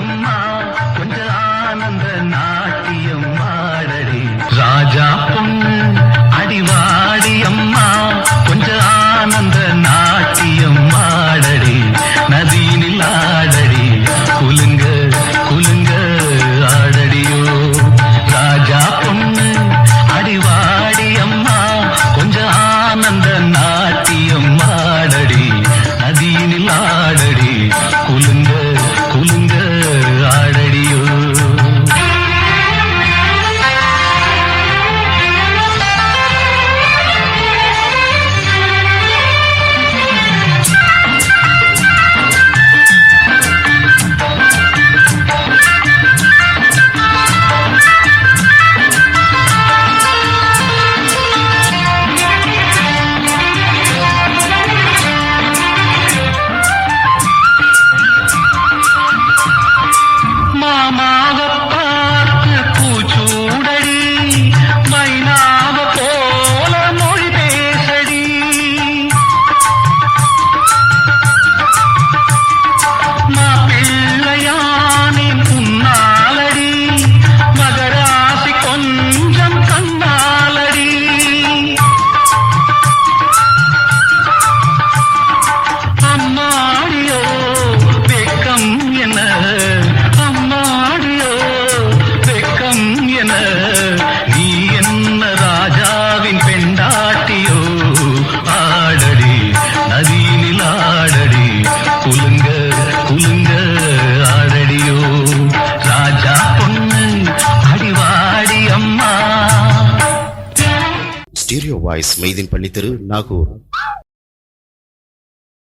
அம்மா கொஞ்ச ஆனந்த நாட்டியம் ஆடடி ராஜா பொண்ணு அடிவாடி அம்மா கொஞ்ச ஆனந்த நாட்டியம் ஆடடி நதியினில் ஆடடி குலுங்க குலுங்க ஆடடியோ ராஜா பொண்ணு அடிவாடி அம்மா கொஞ்ச ஆனந்த நாட்டியம் ஆடடி நதியினில் ஆடடி குலுங்க குலுங்க ஆடடியோ மாமாவ பார்த்து பூச்சூடடி மைனாவ போல மொழி பேசடி மாப்பிள்ளையானே புன்னாலடி மகராசி கொஞ்சம் கண்ணாலடி அம்மாடியோ வெக்கம் என்ன அம்மாடியோ வெக்கம் என நீ என்ன ராஜாவின் பெண்டாட்டியோ ஆடடி நதியினில் ஆடடி குலுங்க குலுங்க ஆடடியோ ராஜா பொண்ணு அடிவாடி அம்மா ஸ்டீரியோ வாய்ஸ் மெய்தீன் பள்ளி தெரு, நாகூர்.